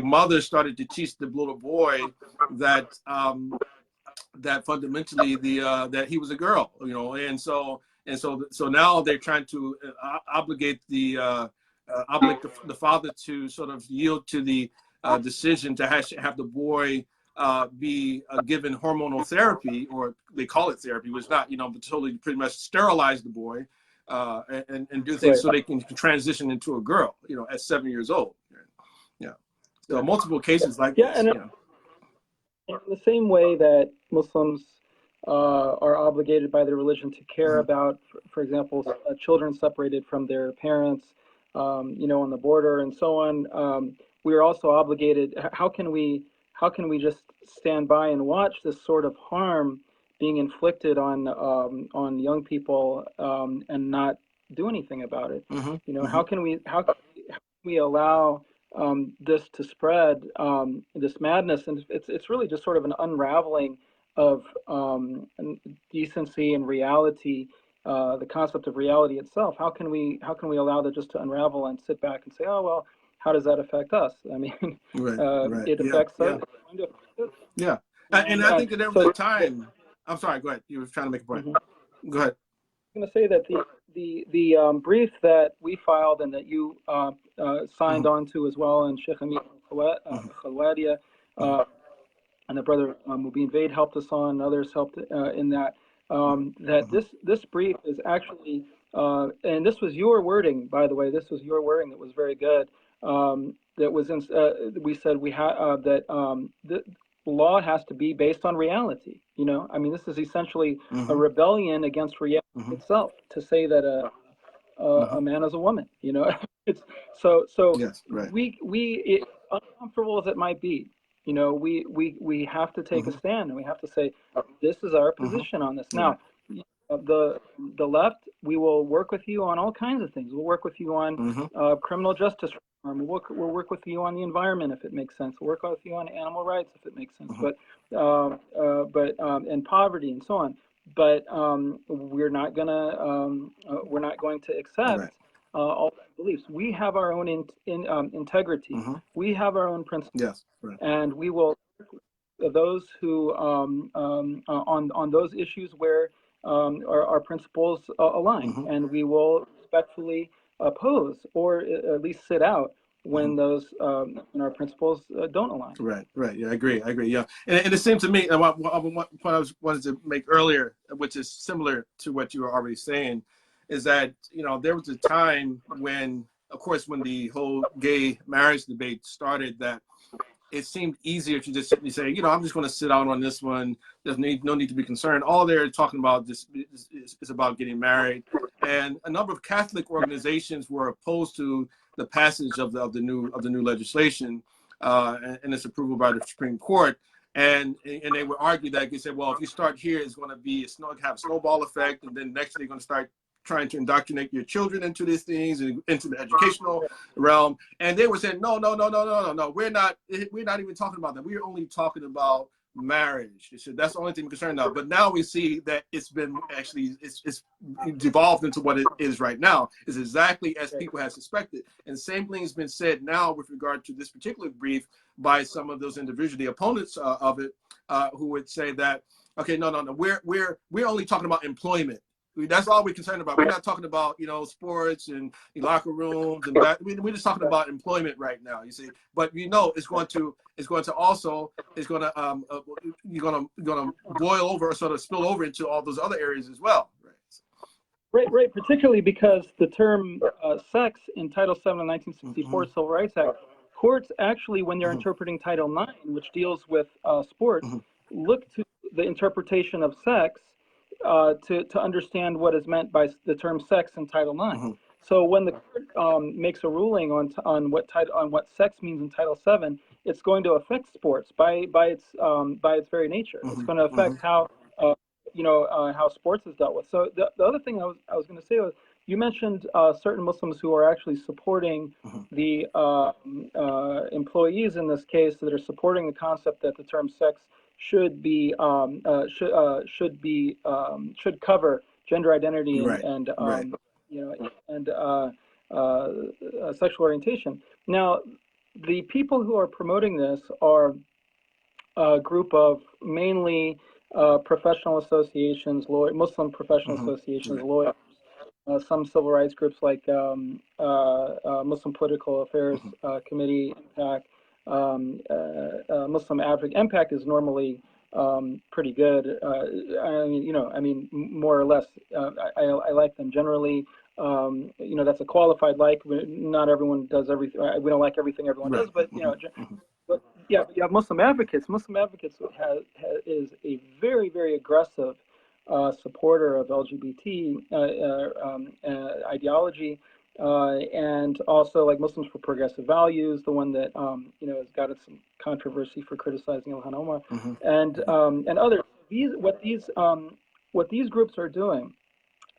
mother started to teach the little boy that fundamentally that he was a girl, and so now they're trying to obligate the father to sort of yield to the decision to have the boy be given hormonal therapy, or they call it therapy, which is not, but totally pretty much sterilize the boy and do things so they can transition into a girl, at 7 years old. So multiple cases like this. And in the same way that Muslims are obligated by their religion to care about, for example, children separated from their parents, on the border and so on, we are also obligated. How can we just stand by and watch this sort of harm being inflicted on young people and not do anything about it? How can we allow this to spread, this madness? And it's really just sort of an unraveling of decency and reality, the concept of reality itself. How can we allow that just to unravel and sit back and say, oh well, how does that affect us? I mean, it affects us. Yeah. And I think that there was a time. I'm sorry, go ahead. You were trying to make a point. Go ahead. I'm going to say that the brief that we filed and that you signed on to as well, and Sheikh Hamid Khalwadia and the brother Mubin Vaid helped us on, and others helped in that. That this brief is actually, and this was your wording, by the way. This was your wording that was very good. That was we said that the law has to be based on reality. I mean, this is essentially a rebellion against reality itself to say that a man is a woman. It's so yes, right. We uncomfortable as it might be, we have to take a stand, and we have to say this is our position on this. Now, the left, we will work with you on all kinds of things. We'll work with you on criminal justice reform. We'll work with you on the environment if it makes sense. We'll work with you on animal rights if it makes sense. But and poverty and so on. But we're not going to accept all beliefs. We have our own integrity. We have our own principles. Yes, right. And we will those who on those issues where our principles align, and we will respectfully oppose or at least sit out when those when our principles don't align. Right, right. Yeah, I agree. Yeah, and it seemed to me, and what I wanted to make earlier, which is similar to what you were already saying, is that there was a time when, of course, when the whole gay marriage debate started, that it seemed easier to just simply say, I'm just going to sit out on this one. There's no need to be concerned. All they're talking about is about getting married. And a number of Catholic organizations were opposed to the passage of the new legislation and its approval by the Supreme Court. And they would argue that they said, well, if you start here, it's going to have a snowball effect, and then next they're going to start trying to indoctrinate your children into these things and into the educational realm. And they were saying, no, we're not even talking about that. We're only talking about marriage. They said that's the only thing we're concerned about. But now we see that it's devolved into what it is right now. It's exactly as people have suspected. And the same thing has been said now with regard to this particular brief by some of those individuals, the opponents of it, who would say that, okay, no, we're only talking about employment. That's all we're concerned about. We're not talking about sports and locker rooms and that. We're just talking about employment right now. You see, but it's going to boil over or sort of spill over into all those other areas as well. Right. Particularly because the term sex in Title VII of the 1964 Civil Rights Act, courts actually, when they're interpreting Title IX, which deals with sports, look to the interpretation of sex to understand what is meant by the term sex in Title IX. So when the court makes a ruling on what sex means in Title VII, it's going to affect sports by its very nature. It's going to affect how sports is dealt with. So the other thing I was going to say was, you mentioned certain Muslims who are actually supporting the employees in this case that are supporting the concept that the term sex should cover gender identity and sexual orientation. Now, the people who are promoting this are a group of mainly professional associations, Muslim professional associations, lawyers, some civil rights groups like Muslim Political Affairs Committee, IMPAC, Muslim Advocate. MPAC is normally pretty good. More or less. I like them generally. That's a qualified like. Not everyone does everything. We don't like everything everyone does, but but you have Muslim Advocates. Muslim Advocates is a very, very aggressive supporter of LGBT ideology. And also like Muslims for Progressive Values, the one that has gotten some controversy for criticizing Ilhan Omar, and others. What these groups are doing,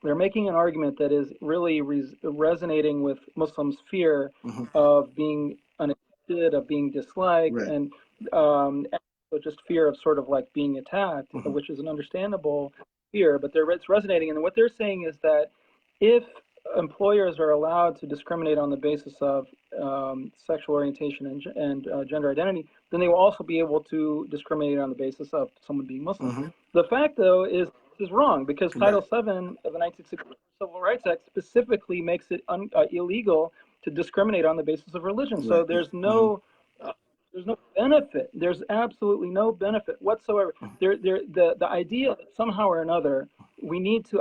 they're making an argument that is really resonating with Muslims' fear of being unaccepted, of being disliked, and just fear of sort of like being attacked, which is an understandable fear, but it's resonating. And what they're saying is that if employers are allowed to discriminate on the basis of sexual orientation and gender identity, then they will also be able to discriminate on the basis of someone being Muslim. The fact, though, is wrong, because Title VII of the 1964 Civil Rights Act specifically makes it illegal to discriminate on the basis of religion. So there's no benefit. There's absolutely no benefit whatsoever. The idea that somehow or another we need to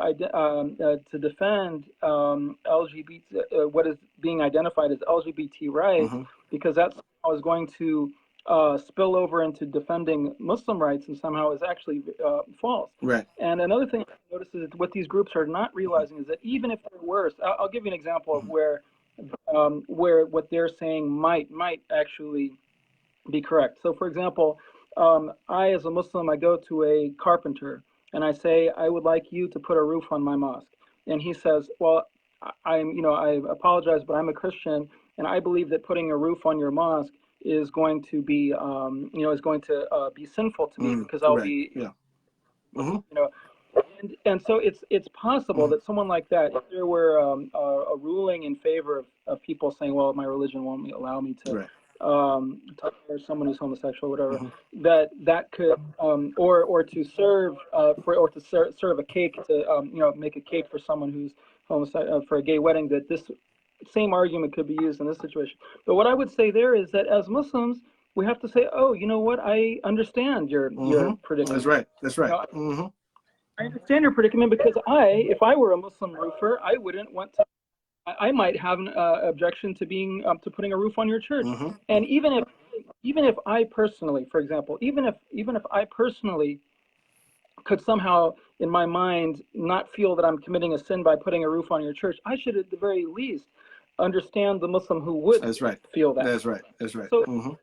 defend LGBT, what is being identified as LGBT rights, because that somehow is going to spill over into defending Muslim rights, and somehow is actually false. And another thing I noticed is that what these groups are not realizing is that even if they're worse, I'll give you an example of where what they're saying might actually be correct. So, for example, I, as a Muslim, I go to a carpenter and I say, I would like you to put a roof on my mosque. And he says, well, I apologize, but I'm a Christian, and I believe that putting a roof on your mosque is going to be, be sinful to me, because I'll be, and so it's possible that someone like that, if there were a ruling in favor of people saying, well, my religion won't allow me to or someone who's homosexual, whatever, that could or to serve serve a cake to make a cake for someone who's homosexual for a gay wedding, that this same argument could be used in this situation. But what I would say there is that as Muslims, we have to say, oh, you know what? I understand your predicament. That's right. That's right. I understand your predicament because if I were a Muslim roofer, I wouldn't want to. I might have an objection to being to putting a roof on your church. And even if I personally, for example, even if I personally could somehow in my mind not feel that I'm committing a sin by putting a roof on your church, I should at the very least understand the Muslim who would feel that. That's right. That's right. So,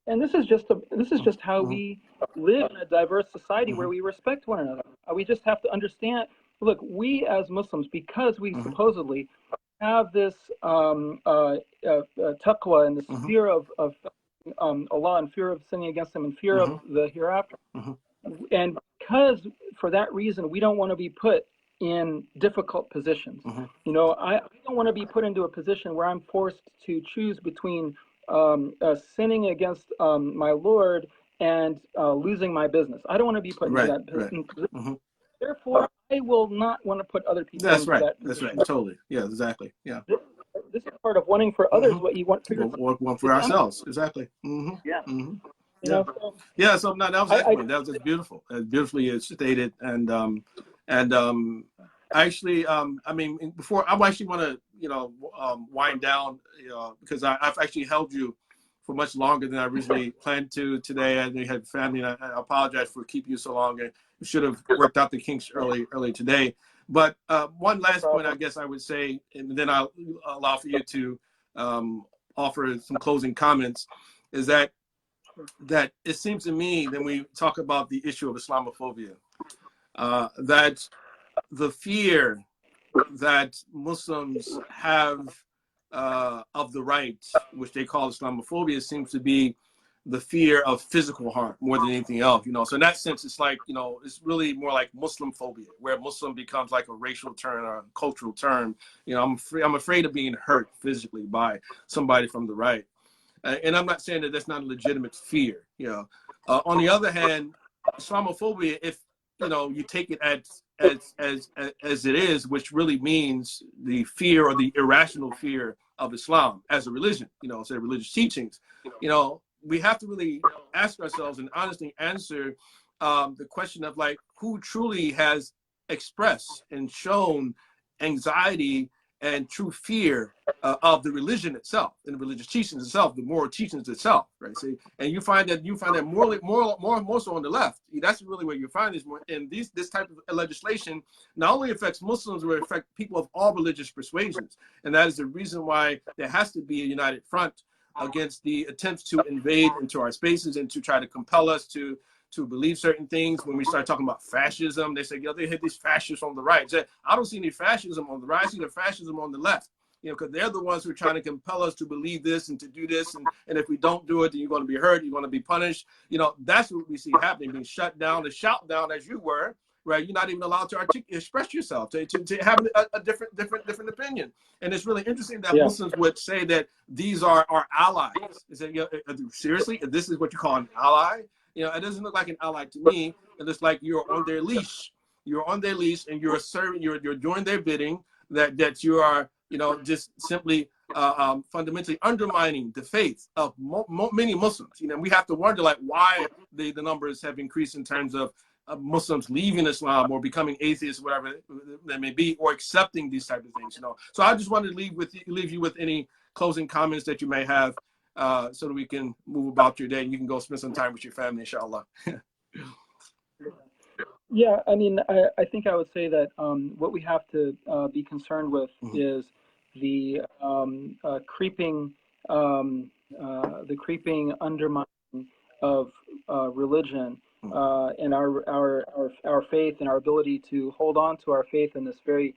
and this is just how we live in a diverse society where we respect one another. We just have to understand. Look, we as Muslims, because we supposedly have this taqwa and this fear of Allah and fear of sinning against Him and fear of the hereafter, and because for that reason we don't want to be put in difficult positions. You know, I don't want to be put into a position where I'm forced to choose between sinning against my Lord and losing my business. I don't want to be put into that position. Therefore, I will not want to put other people into that position. That's right. Totally. Yeah, exactly. Yeah. This is part of wanting for others what you want for yourself. Want for ourselves. Exactly. Yeah. You know, so no, that was excellent. That was just beautiful. Beautifully stated. And actually, I mean, before I actually want to, wind down, because I've actually held you for much longer than I originally planned to today. I had family, and I apologize for keeping you so long. And we should have worked out the kinks early today. But one last point, I guess I would say, and then I'll allow for you to offer some closing comments, is that it seems to me that we talk about the issue of Islamophobia, that the fear that Muslims have of the right, which they call Islamophobia, seems to be the fear of physical harm more than anything else. So in that sense, it's like, it's really more like Muslim phobia, where Muslim becomes like a racial term or a cultural term. I'm afraid of being hurt physically by somebody from the right. And I'm not saying that that's not a legitimate fear. On the other hand, Islamophobia, if you take it as it is, which really means the fear or the irrational fear of Islam as a religion, say religious teachings, we have to really ask ourselves and honestly answer the question of like, who truly has expressed and shown anxiety and true fear of the religion itself and the religious teachings itself, the moral teachings itself, right? See, and you find that more so on the left. That's really where you find this more. And this type of legislation not only affects Muslims, but it affects people of all religious persuasions, and that is the reason why there has to be a united front against the attempts to invade into our spaces and to try to compel us to believe certain things. When we start talking about fascism, they say, they hit these fascists on the right. So I don't see any fascism on the right. I see the fascism on the left, because they're the ones who are trying to compel us to believe this and to do this. And if we don't do it, then you're going to be hurt. You're going to be punished. That's what we see happening, being shut down and shout down as you were, right? You're not even allowed to express yourself, to have a different opinion. And it's really interesting that Muslims would say that these are our allies. Is that, seriously, if this is what you call an ally? It doesn't look like an ally to me. It looks like you're on their leash. You're on their leash, and you're serving. You're doing their bidding. That you are, just simply fundamentally undermining the faith of many Muslims. We have to wonder like why the numbers have increased in terms of Muslims leaving Islam or becoming atheists, whatever that may be, or accepting these type of things. So I just wanted to leave you with any closing comments that you may have. So that we can move about your day. You can go spend some time with your family, inshallah. Yeah, I mean, I think I would say that what we have to be concerned with is the creeping undermining of religion and our faith and our ability to hold on to our faith in this very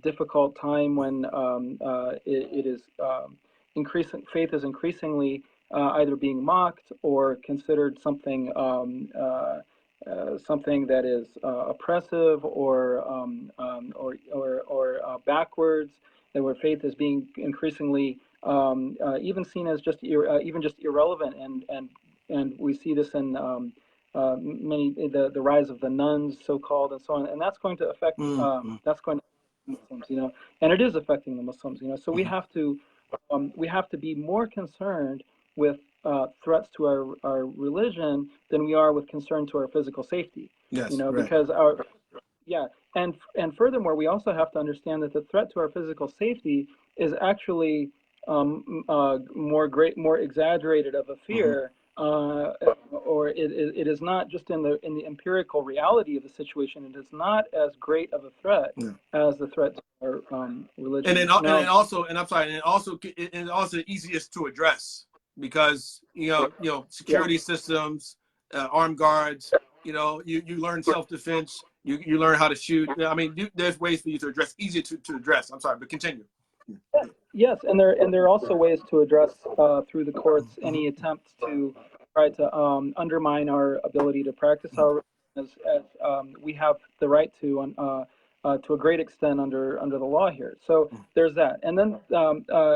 difficult time when it is faith is increasingly either being mocked or considered something something that is oppressive or backwards, and where faith is being increasingly even seen as just irrelevant, and we see this in the rise of the nuns, so called, and so on, and that's going to affect Muslims, and it is affecting the Muslims, So we have to be more concerned with threats to our religion than we are with concern to our physical safety. Yes, right. Because and furthermore, we also have to understand that the threat to our physical safety is actually more exaggerated of a fear, or it is not just in the empirical reality of the situation. It is not as great of a threat as the threat to our religion. And it also easiest to address because security systems, armed guards. You learn self-defense. You learn how to shoot. I mean, there's ways for you to address, easier to address. I'm sorry, but continue. Yes, and there are also ways to address through the courts any attempt to try to undermine our ability to practice our religion, as we have the right to a great extent under the law here. So there's that. And then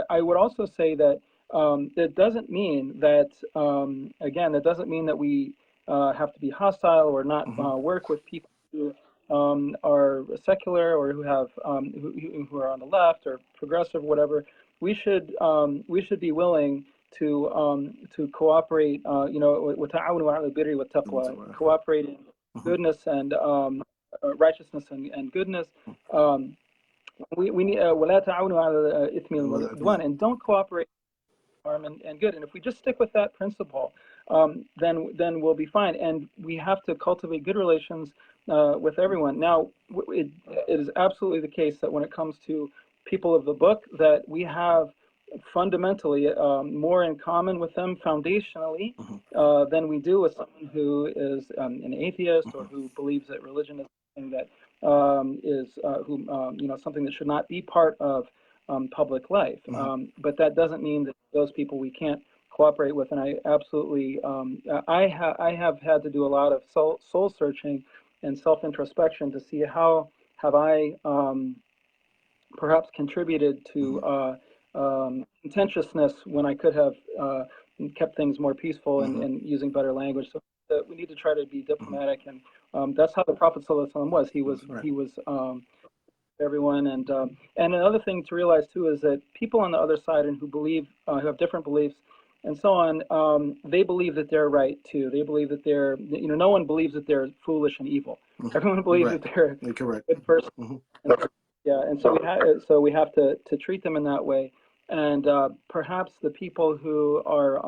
I would also say that it doesn't mean that that doesn't mean that we have to be hostile or not work with people who are secular or who have who are on the left or progressive, whatever. We should be willing to cooperate. Cooperate in goodness and righteousness and goodness. We need and don't cooperate harm and good. And if we just stick with that principle, then we'll be fine. And we have to cultivate good relations with everyone. Now, it is absolutely the case that when it comes to people of the book, that we have fundamentally more in common with them foundationally than we do with someone who is an atheist or who believes that religion is something that something that should not be part of public life. But that doesn't mean that those people we can't cooperate with. And I absolutely, I have had to do a lot of soul searching and self-introspection to see how have I perhaps contributed to contentiousness when I could have kept things more peaceful and using better language. So we need to try to be diplomatic, and that's how the Prophet ﷺ was. He was everyone, and another thing to realize too is that people on the other side and who have different beliefs and so on, they believe that they're right too. They believe that they're, no one believes that they're foolish and evil. Everyone believes that they're a good person. And so we have to treat them in that way. And perhaps the people who are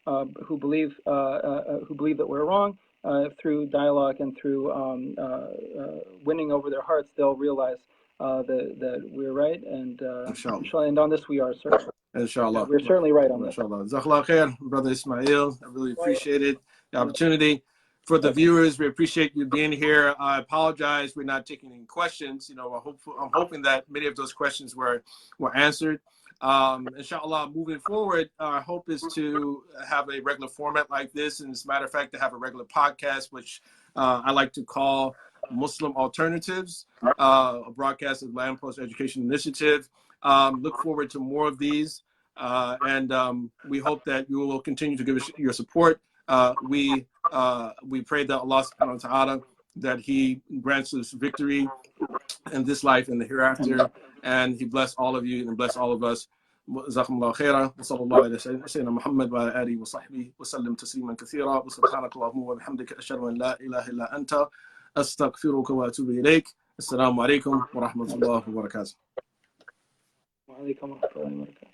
who believe that we're wrong, through dialogue and through winning over their hearts, they'll realize that we're right. And inshallah, and on this we are certain. Inshallah. We're certainly right on this. Inshallah. Jazakallah khair, Brother Ismail. I really appreciate it, the opportunity. For the viewers, we appreciate you being here. I apologize, we're not taking any questions. I'm hoping that many of those questions were answered. Inshallah, moving forward, our hope is to have a regular format like this. And as a matter of fact, to have a regular podcast, which I like to call Muslim Alternatives, a broadcast of Lamppost Education Initiative. Look forward to more of these. And we hope that you will continue to give us your support. We pray that Allah subhanahu wa ta'ala, that He grants us victory in this life and the hereafter, and He bless all of you and bless all of us. جزاكم الله خيرا وصلى الله على سيدنا محمد وعلى آله وصحبه وسلم تسليما كثيرا وسبحانك اللهم وبحمدك أشهد أن لا إله إلا أنت أستغفرك وأتوب إليك. السلام عليكم ورحمة الله وبركاته. وعليكم السلام ورحمة الله وبركاته.